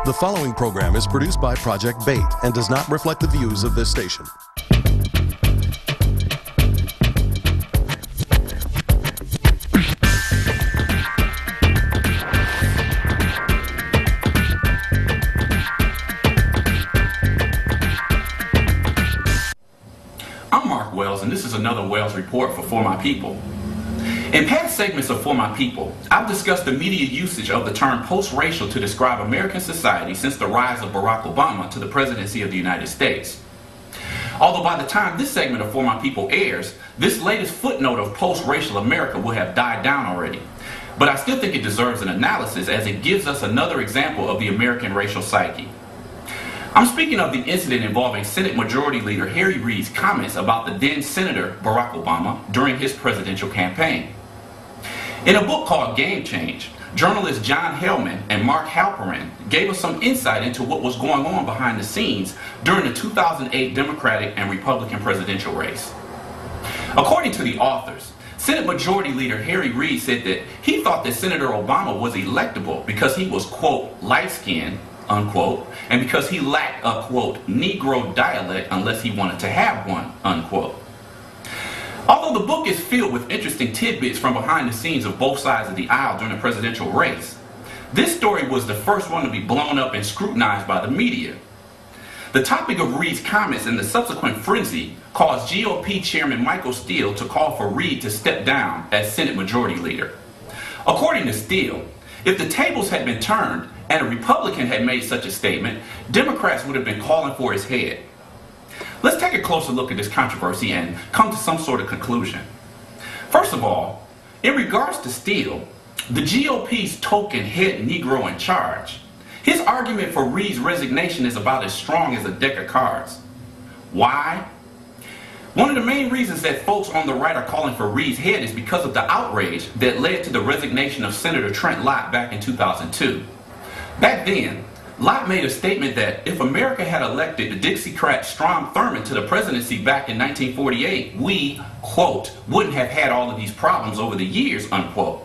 The following program is produced by Project Bait and does not reflect the views of this station. I'm Mark Wells, and this is another Wells Report for My People. In past segments of For My People, I've discussed the media usage of the term post-racial to describe American society since the rise of Barack Obama to the presidency of the United States. Although by the time this segment of For My People airs, this latest footnote of post-racial America will have died down already. But I still think it deserves an analysis as it gives us another example of the American racial psyche. I'm speaking of the incident involving Senate Majority Leader Harry Reid's comments about the then Senator Barack Obama during his presidential campaign. In a book called Game Change, journalists John Hellman and Mark Halperin gave us some insight into what was going on behind the scenes during the 2008 Democratic and Republican presidential race. According to the authors, Senate Majority Leader Harry Reid said that he thought that Senator Obama was electable because he was, quote, light-skinned, unquote, and because he lacked a, quote, Negro dialect unless he wanted to have one, unquote. Although the book is filled with interesting tidbits from behind the scenes of both sides of the aisle during the presidential race, this story was the first one to be blown up and scrutinized by the media. The topic of Reid's comments and the subsequent frenzy caused GOP Chairman Michael Steele to call for Reid to step down as Senate Majority Leader. According to Steele, if the tables had been turned and a Republican had made such a statement, Democrats would have been calling for his head. Let's take a closer look at this controversy and come to some sort of conclusion. First of all, in regards to Steele, the GOP's token head Negro in charge, his argument for Reid's resignation is about as strong as a deck of cards. Why? One of the main reasons that folks on the right are calling for Reid's head is because of the outrage that led to the resignation of Senator Trent Lott back in 2002. Back then, Lott made a statement that if America had elected the Dixiecrat Strom Thurmond to the presidency back in 1948, we, quote, wouldn't have had all of these problems over the years, unquote.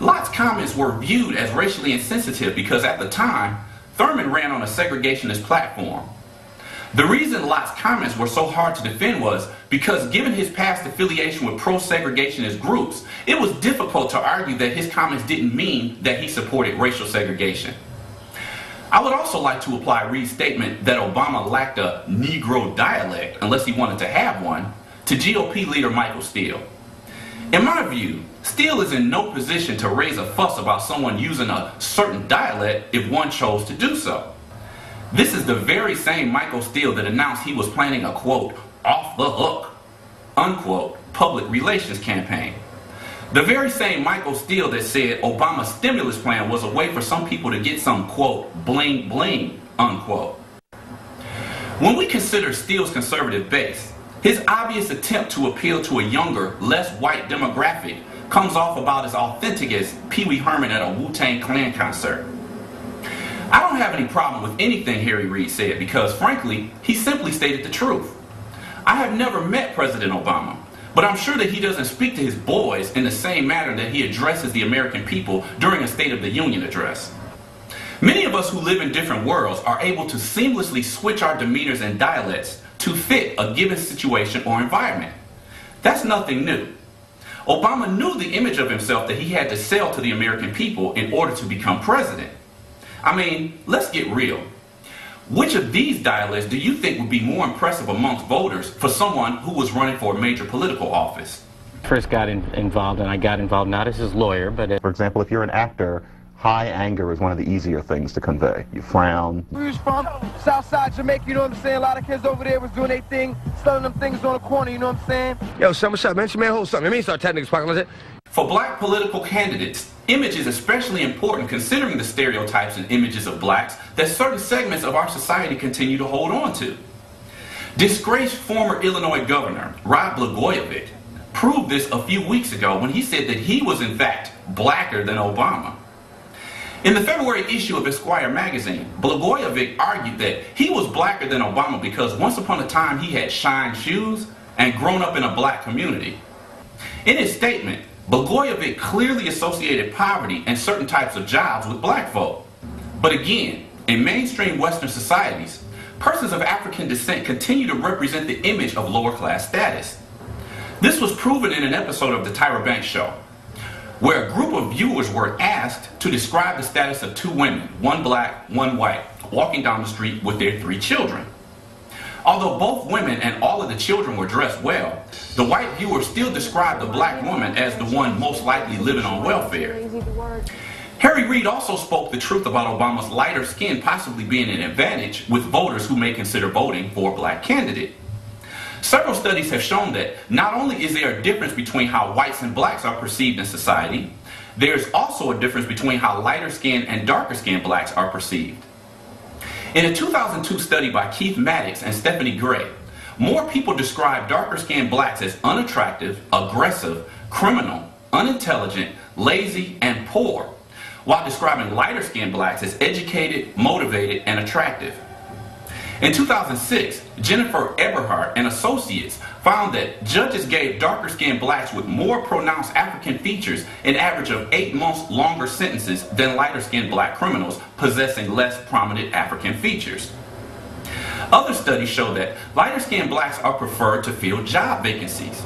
Lott's comments were viewed as racially insensitive because at the time, Thurmond ran on a segregationist platform. The reason Lott's comments were so hard to defend was because given his past affiliation with pro-segregationist groups, it was difficult to argue that his comments didn't mean that he supported racial segregation. I would also like to apply Reid's statement that Obama lacked a Negro dialect unless he wanted to have one to GOP leader Michael Steele. In my view, Steele is in no position to raise a fuss about someone using a certain dialect if one chose to do so. This is the very same Michael Steele that announced he was planning a, quote, off the hook, unquote, public relations campaign. The very same Michael Steele that said Obama's stimulus plan was a way for some people to get some, quote, bling bling, unquote. When we consider Steele's conservative base, his obvious attempt to appeal to a younger, less white demographic comes off about as authentic as Pee Wee Herman at a Wu-Tang Clan concert. I don't have any problem with anything Harry Reid said because, frankly, he simply stated the truth. I have never met President Obama, but I'm sure that he doesn't speak to his boys in the same manner that he addresses the American people during a State of the Union address. Many of us who live in different worlds are able to seamlessly switch our demeanors and dialects to fit a given situation or environment. That's nothing new. Obama knew the image of himself that he had to sell to the American people in order to become president. I mean, let's get real. Which of these dialects do you think would be more impressive amongst voters for someone who was running for a major political office? First got involved, and I got involved not as his lawyer, but for example, if you're an actor, high anger is one of the easier things to convey. You frown. We was from Southside Jamaica, you know what I'm saying? A lot of kids over there was doing their thing, selling them things on the corner, you know what I'm saying? Yo, son, what's up, man? Man, hold something. Let me start tapping niggas pocket like that. For black political candidates, image is especially important considering the stereotypes and images of blacks that certain segments of our society continue to hold on to. Disgraced former Illinois governor Rod Blagojevich proved this a few weeks ago when he said that he was in fact blacker than Obama. In the February issue of Esquire magazine, Blagojevich argued that he was blacker than Obama because once upon a time he had shined shoes and grown up in a black community. In his statement, Blagojevich clearly associated poverty and certain types of jobs with black folk. But again, in mainstream Western societies, persons of African descent continue to represent the image of lower class status. This was proven in an episode of the Tyra Banks Show, where a group of viewers were asked to describe the status of two women, one black, one white, walking down the street with their 3 children. Although both women and all of the children were dressed well, the white viewer still described the black woman as the one most likely living on welfare. Harry Reid also spoke the truth about Obama's lighter skin possibly being an advantage with voters who may consider voting for a black candidate. Several studies have shown that not only is there a difference between how whites and blacks are perceived in society, there's also a difference between how lighter skinned and darker skinned blacks are perceived. In a 2002 study by Keith Maddox and Stephanie Gray, more people describe darker skinned blacks as unattractive, aggressive, criminal, unintelligent, lazy, and poor, while describing lighter skinned blacks as educated, motivated, and attractive. In 2006, Jennifer Eberhardt and associates found that judges gave darker skinned blacks with more pronounced African features an average of 8 months longer sentences than lighter skinned black criminals possessing less prominent African features. Other studies show that lighter skinned blacks are preferred to fill job vacancies.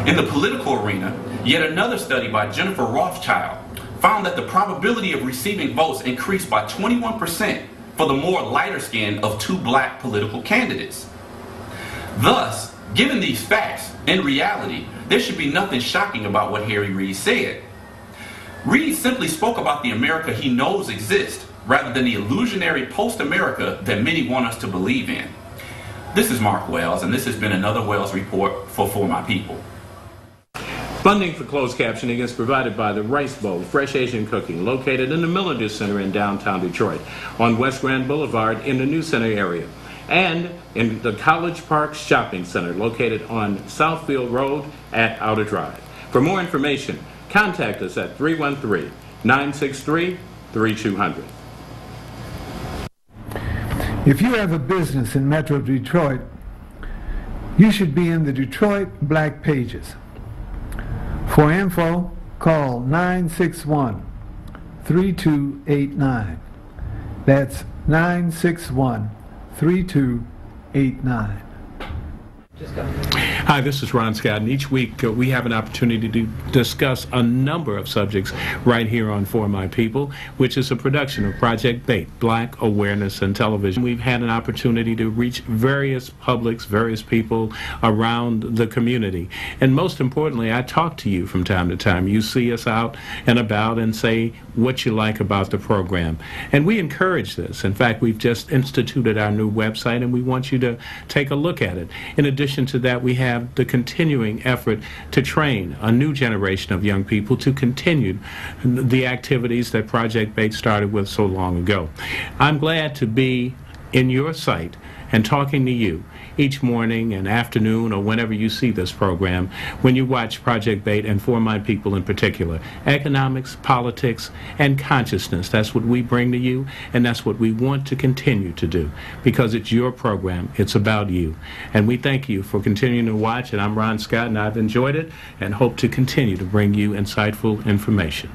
In the political arena, yet another study by Jennifer Rothschild found that the probability of receiving votes increased by 21% for the more lighter skin of 2 black political candidates. Thus, given these facts, in reality, there should be nothing shocking about what Harry Reid said. Reid simply spoke about the America he knows exists, rather than the illusionary post-America that many want us to believe in. This is Mark Wells, and this has been another Wells Report for My People. Funding for closed captioning is provided by the Rice Bowl, Fresh Asian Cooking, located in the Millender Center in downtown Detroit, on West Grand Boulevard in the New Center area, and in the College Park Shopping Center, located on Southfield Road at Outer Drive. For more information, contact us at 313-963-3200. If you have a business in Metro Detroit, you should be in the Detroit Black Pages. For info, call 961-3289. That's 961-3289. Hi, this is Ron Scott, and each week we have an opportunity to discuss a number of subjects right here on For My People, which is a production of Project BAIT, Black Awareness and Television. We've had an opportunity to reach various publics, various people around the community. And most importantly, I talk to you from time to time. You see us out and about and say what you like about the program. And we encourage this. In fact, we've just instituted our new website, and we want you to take a look at it. In addition to that, we have the continuing effort to train a new generation of young people to continue the activities that Project BAIT started with so long ago. I'm glad to be in your sight and talking to you each morning and afternoon or whenever you see this program, when you watch Project BAIT and For My People in particular. Economics, politics, and consciousness. That's what we bring to you, and that's what we want to continue to do, because it's your program. It's about you. And we thank you for continuing to watch, and I'm Ron Scott, and I've enjoyed it and hope to continue to bring you insightful information.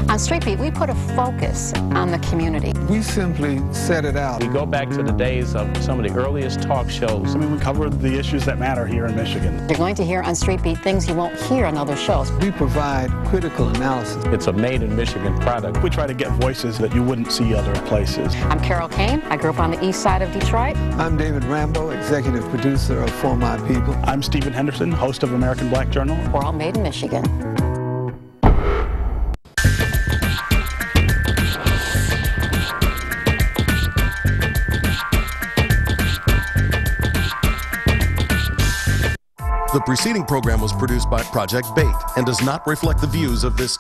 On Street Beat, we put a focus on the community. We simply set it out. We go back to the days of some of the earliest talk shows. I mean, we cover the issues that matter here in Michigan. You're going to hear on Street Beat things you won't hear on other shows. We provide critical analysis. It's a made-in-Michigan product. We try to get voices that you wouldn't see other places. I'm Carol Kane. I grew up on the east side of Detroit. I'm David Rambo, executive producer of For My People. I'm Stephen Henderson, host of American Black Journal. We're all made in Michigan. The preceding program was produced by Project BAIT and does not reflect the views of this